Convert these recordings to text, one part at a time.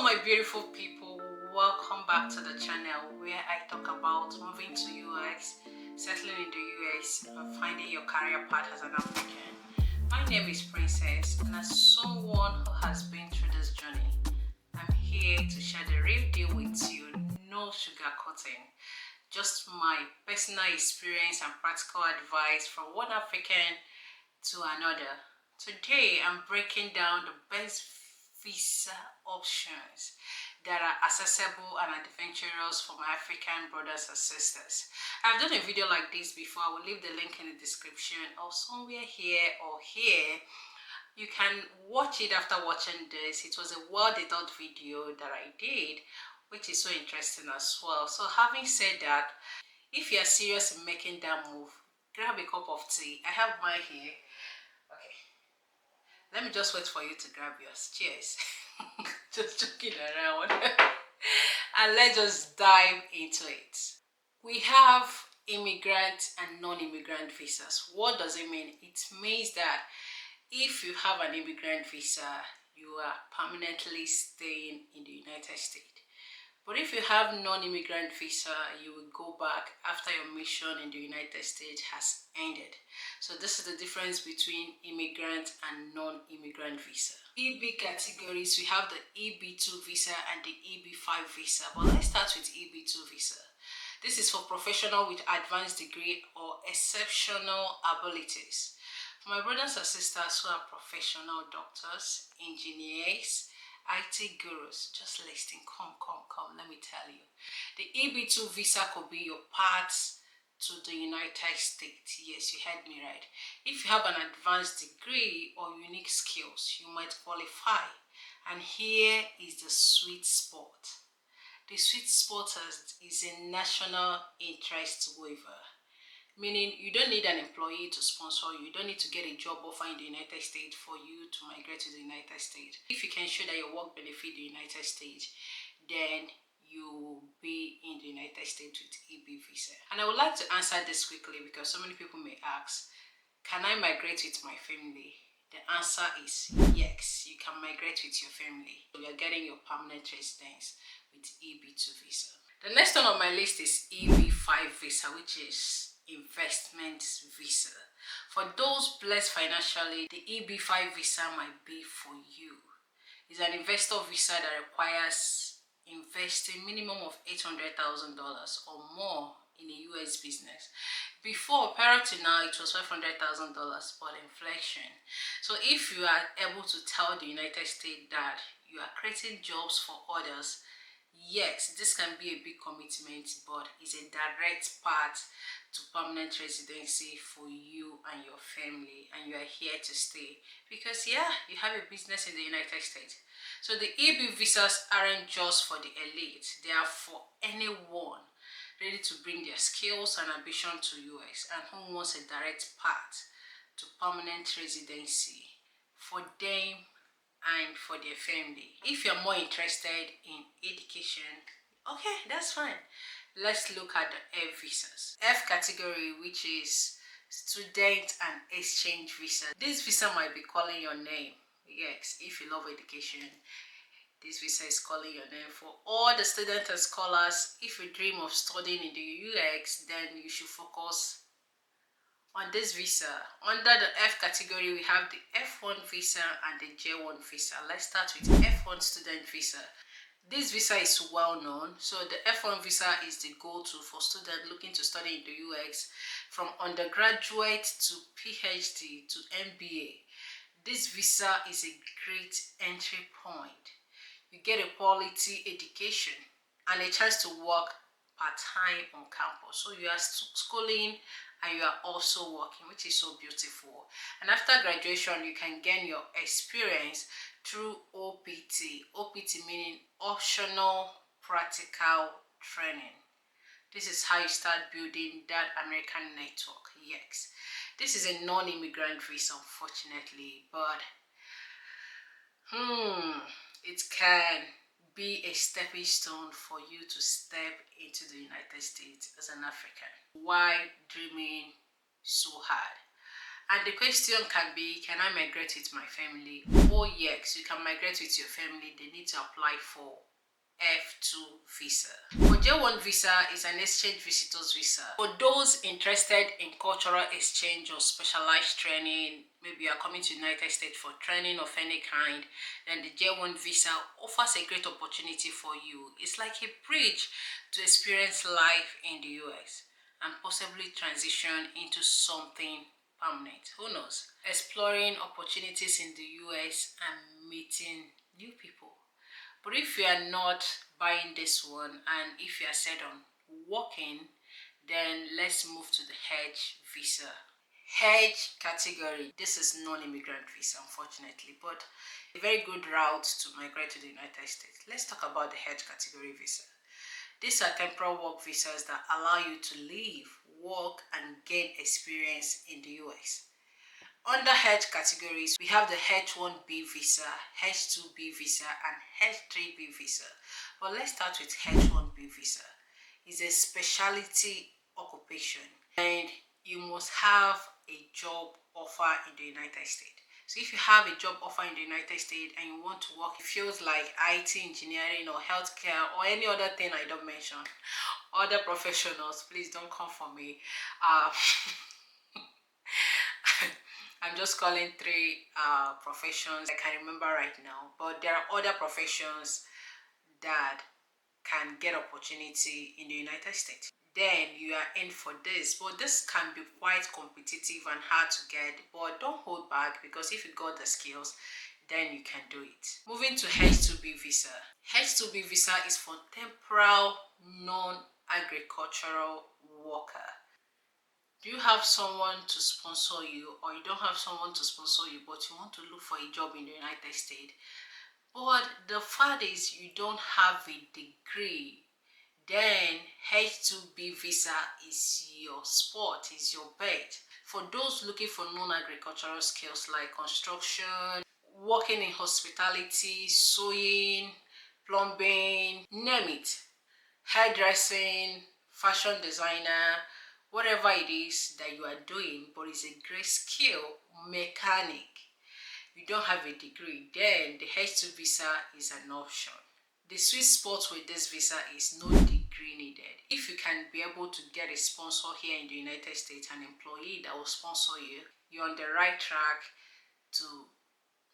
my beautiful people, welcome back to the channel where I talk about moving to US, settling in the US, and finding your career path as an African. My name is Princess, and as someone who has been through this journey, I'm here to share the real deal with you. No sugarcoating, just my personal experience and practical advice from one African to another. Today I'm breaking down the best visa options that are accessible and adventurous for my African brothers and sisters. I've done a video like this before. I will leave the link in the description or somewhere here or here. You can watch it after watching this. It was a well-thought video that I did, which is so interesting as well. So having said that, if you are serious in making that move, grab a cup of tea. I have mine here. Okay, let me just wait for you to grab yours. Cheers. Just joking around. And let's just dive into it. We have immigrant and non-immigrant visas. What does it mean? It means that if you have an immigrant visa, you are permanently staying in the United States. But if you have non-immigrant visa, you will go back after your mission in the United States has ended. So this is the difference between immigrant and non-immigrant visa. EB categories, we have the EB2 visa and the EB5 visa. But let's start with EB2 visa. This is for professionals with advanced degree or exceptional abilities. For my brothers and sisters who are professional doctors, engineers, IT gurus, just listening, come, let me tell you. The EB2 visa could be your path to the United States. Yes, you heard me right. If you have an advanced degree or unique skills, you might qualify. And here is the sweet spot. The sweet spot is a national interest waiver. Meaning you don't need an employee to sponsor you. You don't need to get a job offer in the United States for you to migrate to the United States. If you can show that your work benefit the United States, then you will be in the United States with EB visa. And I would like to answer this quickly because so many people may ask, can I migrate with my family? The answer is yes, you can migrate with your family. You are getting your permanent residence with EB2 visa. The next one on my list is EB5 visa, which is investment visa. For those blessed financially, the EB5 visa might be for you. It's an investor visa that requires investing minimum of $800,000 or more in a US business. Before, prior to now, it was $500,000, but inflation. So if you are able to tell the United States that you are creating jobs for others, yes, this can be a big commitment, but it's a direct path to permanent residency for you and your family, and you are here to stay because yeah, you have a business in the United States. So the EB visas aren't just for the elite, they are for anyone ready to bring their skills and ambition to US and who wants a direct path to permanent residency for them and for their family. If you're more interested in education, okay, that's fine. Let's look at the F visas. F category, which is student and exchange visa. This visa might be calling your name. Yes, if you love education, this visa is calling your name. For all the students and scholars, if you dream of studying in the UX, then you should focus on this visa. Under the F category, we have the F1 visa and the J1 visa. Let's start with F1 student visa. This visa is well known. So the F1 visa is the go-to for students looking to study in the UX from undergraduate to PhD to MBA. This visa is a great entry point. You get a quality education and a chance to work part-time on campus. So you are schooling and you are also working, which is so beautiful. And after graduation, you can gain your experience through OPT. OPT meaning optional practical training. This is how you start building that American network. Yes, this is a non-immigrant visa, unfortunately, but it can be a stepping stone for you to step into the United States as an African. Why dreaming so hard? And the question can be, can I migrate with my family? Oh yes, you can migrate with your family. They need to apply for F2 visa. For J1 visa is an exchange visitors visa. For those interested in cultural exchange or specialized training, maybe you are coming to the United States for training of any kind, then the J1 visa offers a great opportunity for you. It's like a bridge to experience life in the US and possibly transition into something permanent. Who knows? Exploring opportunities in the US and meeting new people. But if you are not buying this one and if you are set on working, then let's move to the H visa. H category. This is non-immigrant visa, unfortunately, but a very good route to migrate to the United States. Let's talk about the H category visa. These are temporal work visas that allow you to live, work, and gain experience in the US. Under H categories, we have the H1B visa, H2B visa, and H3B visa. But let's start with H1B visa. It's a specialty occupation and you must have a job offer in the United States. So if you have a job offer in the United States and you want to work in fields like IT, engineering, or healthcare, or any other thing I don't mention, other professionals, please don't come for me. I'm just calling three professions I can remember right now, but there are other professions that can get opportunity in the United States. Then you are in for this, but this can be quite competitive and hard to get, but don't hold back because if you got the skills, then you can do it. Moving to H2B visa. H2B visa is for temporal non-agricultural worker. Do you have someone to sponsor you, or you don't have someone to sponsor you but you want to look for a job in the United States, but the fact is you don't have a degree, then H2B visa is your sport, is your bet. For those looking for non-agricultural skills like construction, working in hospitality, sewing, plumbing, name it, hairdressing, fashion designer, whatever it is that you are doing, but it's a great skill, mechanic, you don't have a degree, then the H2 visa is an option. The sweet spot with this visa is no degree needed. If you can be able to get a sponsor here in the United States, an employee that will sponsor you, you're on the right track to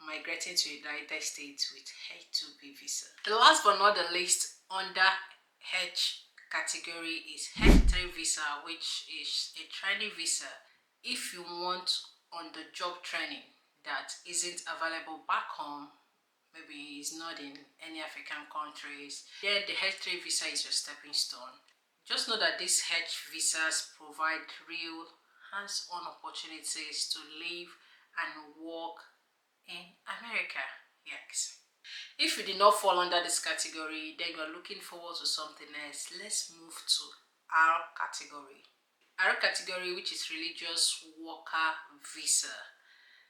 migrating to the United States with H2B visa. The last but not the least under H category is H3 visa, which is a training visa. If you want on the job training that isn't available back home, maybe it's not in any African countries, then the H3 visa is your stepping stone. Just know that these H visas provide real hands-on opportunities to live and work in America. Yes. If you did not fall under this category, then you are looking forward to something else. Let's move to R category. R category, which is religious worker visa.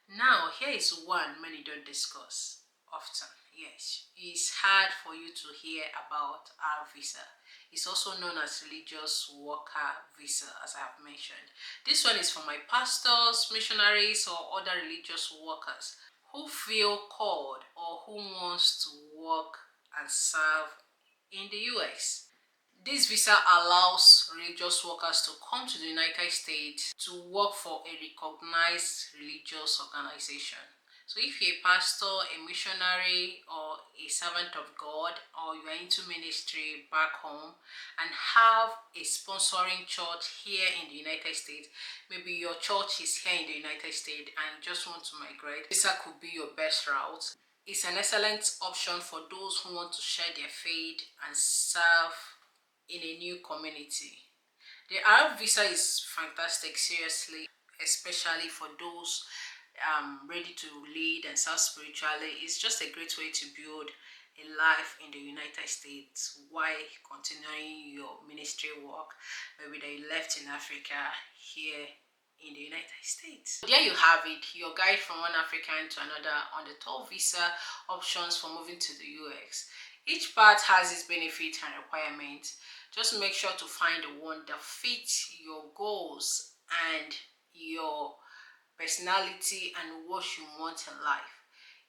Now, here is one many don't discuss often. Yes, it's hard for you to hear about our visa. It's also known as religious worker visa, as I have mentioned. This one is for my pastors, missionaries, or other religious workers who feel called or who wants to work and serve in the US. This visa allows religious workers to come to the United States to work for a recognized religious organization. So if you're a pastor, a missionary, or a servant of God, or you are into ministry back home and have a sponsoring church here in the United States, maybe your church is here in the United States and you just want to migrate, visa could be your best route. It's an excellent option for those who want to share their faith and serve in a new community. The Arab visa is fantastic, seriously, especially for those ready to lead and serve spiritually. It's just a great way to build a life in the United States while continuing your ministry work, maybe that you left in Africa here in the United States. There you have it, your guide from one African to another on the top visa options for moving to the US. Each part has its benefits and requirements. Just make sure to find the one that fits your goals and your personality, and what you want in life.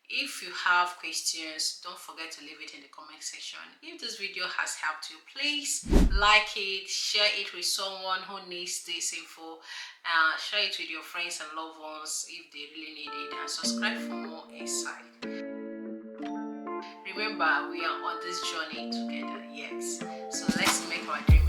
If you have questions, don't forget to leave it in the comment section. If this video has helped you, please like it, share it with someone who needs this info, share it with your friends and loved ones if they really need it, and subscribe for more insight. Remember, we are on this journey together, yes, so let's make our dream